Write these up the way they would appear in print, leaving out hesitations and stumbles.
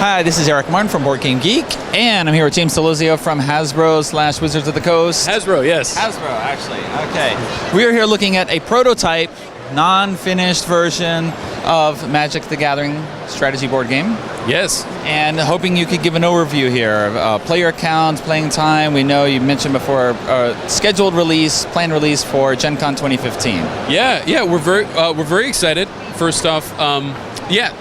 Hi, this is Eric Martin from Board Game Geek, and I'm here with James Delozio from Hasbro / Wizards of the Coast. Hasbro, yes. Hasbro, actually. Okay. We are here looking at a prototype, non-finished version of Magic the Gathering strategy board game. Yes. And hoping you could give an overview here of player count, playing time. We know you mentioned before scheduled release, planned release for Gen Con 2015. Yeah, we're very excited. First off,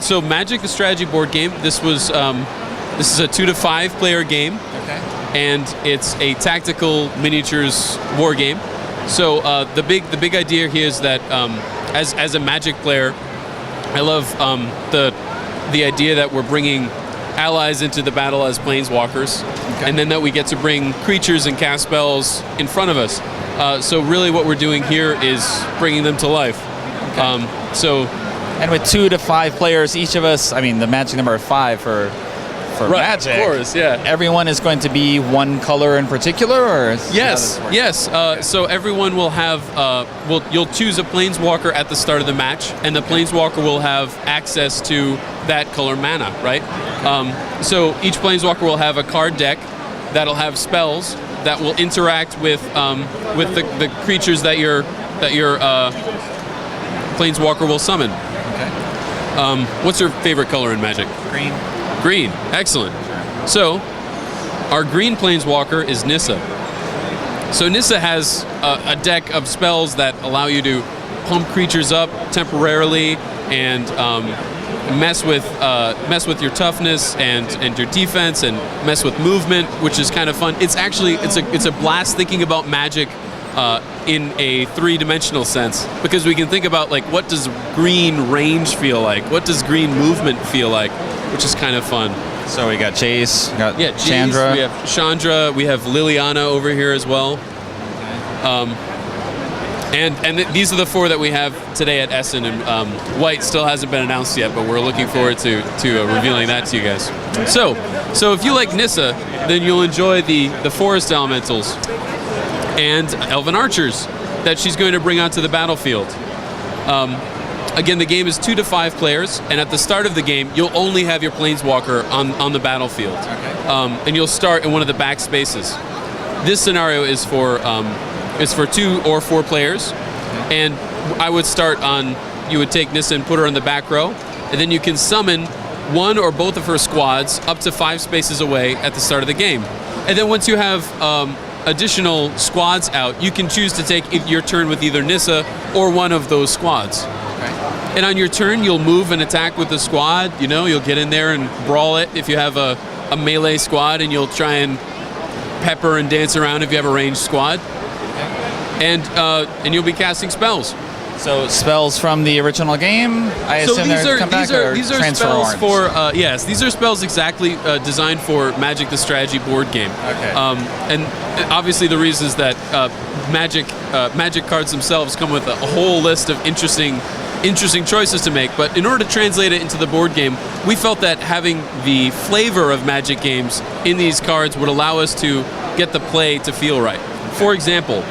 so Magic the strategy board game. This is a 2 to 5 player game. Okay. And it's a tactical miniatures war game. So the big idea here is that as a Magic player, I love the idea that we're bringing allies into the battle as planeswalkers, and then that we get to bring creatures and cast spells in front of us. So really what we're doing here is bringing them to life. Okay. And with 2 to 5 players, each of us, I mean the magic number of 5 for right, Magic. Of course, yeah. Everyone is going to be one color in particular, or yes. So everyone will have you'll choose a planeswalker at the start of the match, and the planeswalker will have access to that color mana, right? So each planeswalker will have a card deck that'll have spells that will interact with the creatures that your planeswalker will summon. Okay. What's your favorite color in Magic? Green. Green. Excellent. So, our green planeswalker is Nissa. So Nissa has a deck of spells that allow you to pump creatures up temporarily and mess with your toughness and your defense and mess with movement, which is kind of fun. It's actually it's a blast thinking about Magic in a 3-dimensional sense, because we can think about like what does green range feel like, what does green movement feel like, which is kind of fun. So we got Jace, we got Jace, Chandra. we have Chandra, we have Liliana over here as well. And these are the 4 that we have today at Essen, and White still hasn't been announced yet, but we're looking forward to revealing that to you guys. So if you like Nissa, then you'll enjoy the Forest Elementals and Elven Archers that she's going to bring onto the battlefield. Again, the game is 2 to 5 players, and at the start of the game, you'll only have your planeswalker on the battlefield. Okay. And you'll start in one of the back spaces. This scenario is for 2 or 4 players, and I would start on, you would take Nissa and put her in the back row, and then you can summon one or both of her squads up to 5 spaces away at the start of the game. And then once you have additional squads out, you can choose to take your turn with either Nissa or one of those squads. Okay. And on your turn, you'll move and attack with the squad. You know, you'll get in there and brawl it if you have a melee squad, and you'll try and pepper and dance around if you have a ranged squad. Okay. And you'll be casting spells. So spells from the original game. I assume these are spells for these are spells exactly designed for Magic the strategy board game. Okay. And obviously the reason is that Magic cards themselves come with a whole list of interesting choices to make. But in order to translate it into the board game, we felt that having the flavor of Magic games in these cards would allow us to get the play to feel right. For example,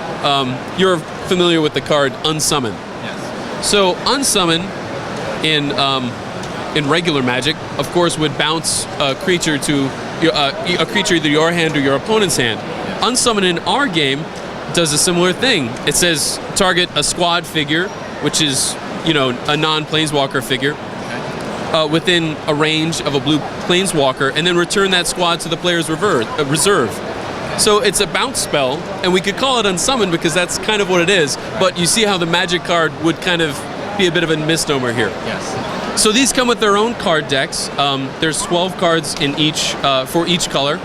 you're familiar with the card Unsummon. So Unsummon in regular Magic, of course, would bounce a creature to either your hand or your opponent's hand. Unsummon in our game does a similar thing. It says target a squad figure, which is a non-planeswalker figure, within a range of a blue planeswalker, and then return that squad to the player's reserve. So it's a bounce spell, and we could call it Unsummon because that's kind of what it is, but you see how the Magic card would kind of be a bit of a misnomer here. Yes. So these come with their own card decks. There's 12 cards in each for each color,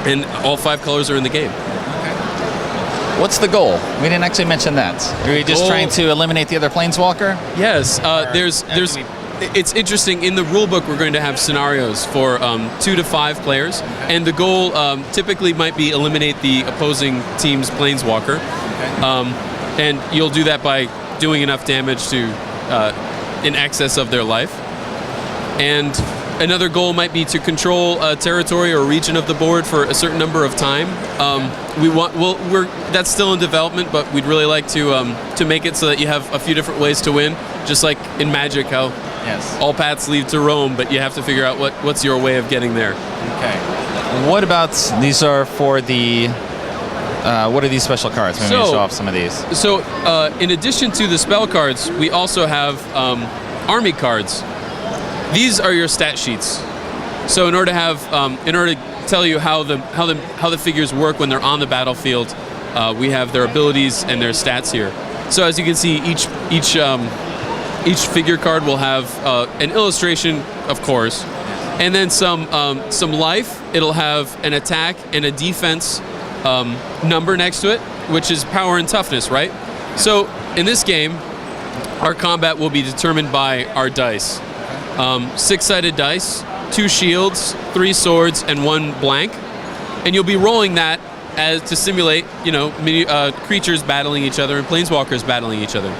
and all 5 colors are in the game. Okay. What's the goal? We didn't actually mention that. Are we just trying to eliminate the other planeswalker? Yes. It's interesting. In the rulebook, we're going to have scenarios for 2 to 5 players, and the goal typically might be eliminate the opposing team's planeswalker, and you'll do that by doing enough damage to in excess of their life. And another goal might be to control a territory or region of the board for a certain number of time. That's still in development, but we'd really like to make it so that you have a few different ways to win, just like in Magic, how Yes. All paths lead to Rome, but you have to figure out what's your way of getting there. Okay. What about these are for the? What are these special cards? Maybe show off some of these. So, in addition to the spell cards, we also have army cards. These are your stat sheets. So, in order to tell you how the figures work when they're on the battlefield, we have their abilities and their stats here. So, as you can see, each figure card will have an illustration, of course, and then some life. It'll have an attack and a defense number next to it, which is power and toughness, right? So in this game, our combat will be determined by our dice. 6-sided dice, 2 shields, 3 swords, and 1 blank, and you'll be rolling that as to simulate, creatures battling each other and planeswalkers battling each other.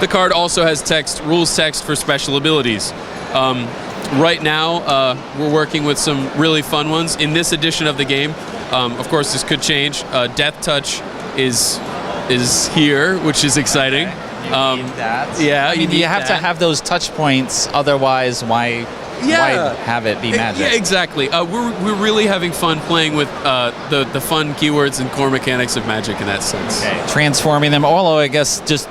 The card also has rules text for special abilities. Right now, we're working with some really fun ones in this edition of the game. Of course, this could change. Death Touch is here, which is exciting. You need that. Yeah, you have to have those touch points. Otherwise, why have it be magic? Yeah, exactly. We're really having fun playing with the fun keywords and core mechanics of Magic in that sense. Okay. Transforming them. Although I guess just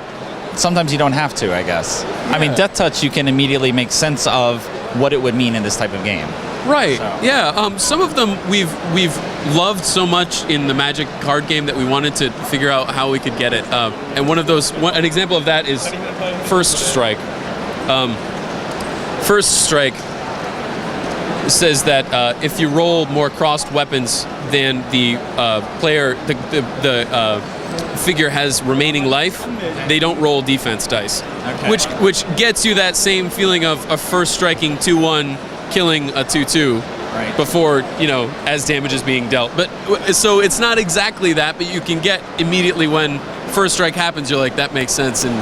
sometimes you don't have to. I guess. Yeah. I mean, Death Touch, you can immediately make sense of what it would mean in this type of game. Right. So. Yeah. Some of them we've loved so much in the Magic card game that we wanted to figure out how we could get it. And an example of that is First Strike. First Strike says that if you roll more crossed weapons than the player, the figure has remaining life, they don't roll defense dice. Okay. Which gets you that same feeling of a first striking 2-1, killing a 2-2 right. Before, as damage is being dealt. But so it's not exactly that, but you can get immediately when first strike happens, you're like, that makes sense in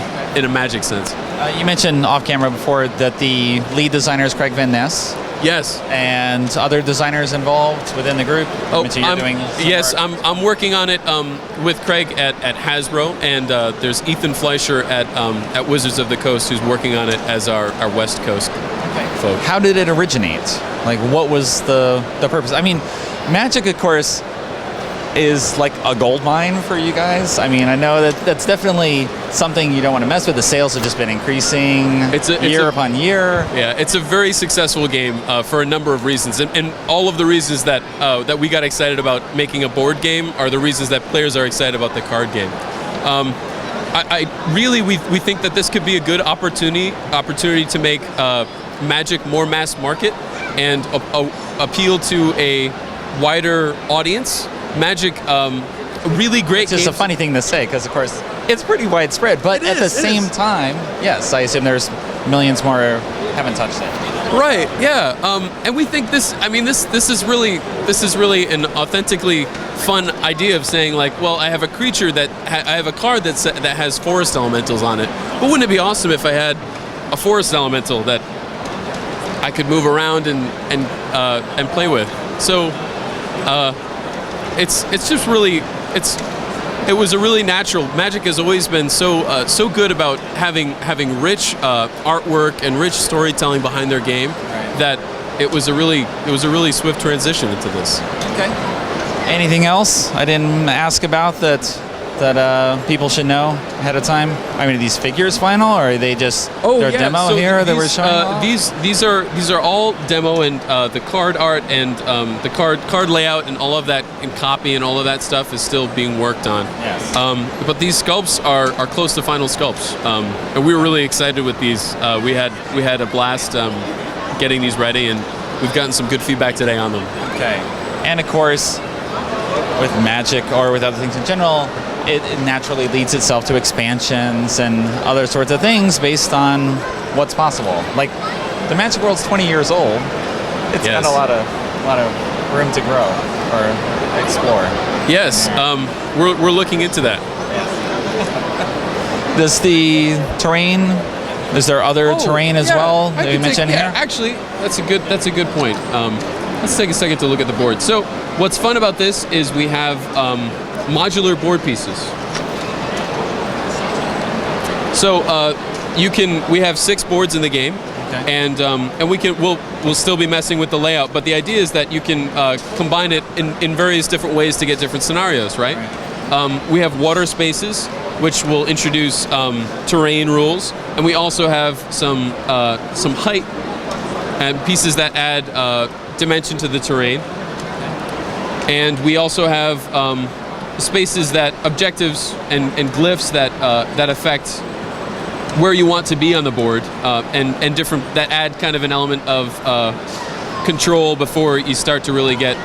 a Magic sense. You mentioned off camera before that the lead designer is Craig Van Ness. Yes. And other designers involved within the group? Yes, I'm working on it with Craig at Hasbro, and there's Ethan Fleischer at Wizards of the Coast who's working on it as our West Coast folk. How did it originate? Like, what was the purpose? I mean, Magic, of course, is like a gold mine for you guys. I mean, I know that's definitely something you don't want to mess with. The sales have just been increasing year upon year. Yeah, it's a very successful game for a number of reasons, and all of the reasons that we got excited about making a board game are the reasons that players are excited about the card game. We think that this could be a good opportunity to make Magic more mass market and appeal to a wider audience. Magic, really great game. It's just a funny thing to say because, of course, it's pretty widespread. But at the same time, yes, I assume there's millions more haven't touched it. Right. Yeah. And we think this. I mean, this is really an authentically fun idea of saying, like, well, I have a creature I have a card that has forest elementals on it. But wouldn't it be awesome if I had a forest elemental that I could move around and play with? So. It's just really it was a really natural. Magic has always been so good about having rich artwork and rich storytelling behind their game that it was a really swift transition into this. Okay. Anything else I didn't ask about that people should know ahead of time? I mean, are these figures final, or are they just demo here that we're showing? These are all demo, and the card art and the card layout and all of that and copy and all of that stuff is still being worked on. Yes. But these sculpts are close to final sculpts, and we were really excited with these. We had a blast getting these ready, and we've gotten some good feedback today on them. Okay. And of course, with Magic or with other things in general, it naturally leads itself to expansions and other sorts of things based on what's possible. Like, the Magic world's 20 years old. It's got a lot of room to grow or explore. Yes, we're looking into that. Does the terrain? Is there other terrain as well that you mentioned here? Actually, that's a good point. Let's take a second to look at the board. So, what's fun about this is we have modular board pieces. So We have 6 boards in the game, Okay. and we'll still be messing with the layout. But the idea is that you can combine it in various different ways to get different scenarios, right? We have water spaces, which will introduce terrain rules, and we also have some height and pieces that add dimension to the terrain. And we also have spaces that objectives and glyphs that affect where you want to be on the board, and different that add kind of an element of control before you start to really get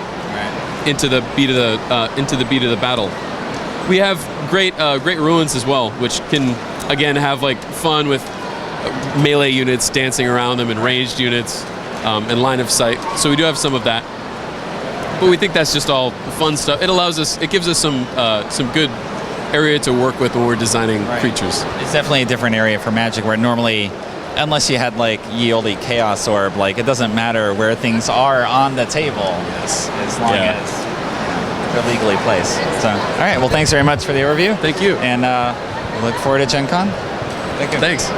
into the beat of the battle. We have great ruins as well, which can again have like fun with melee units dancing around them and ranged units and line of sight. So we do have some of that. But we think that's just all fun stuff. It gives us some good area to work with when we're designing creatures. It's definitely a different area for Magic, where normally, unless you had like Ye Olde Chaos Orb, like it doesn't matter where things are on the table as long as they're legally placed. So, all right. Well, thanks very much for the overview. Thank you. And we look forward to Gen Con. Thanks.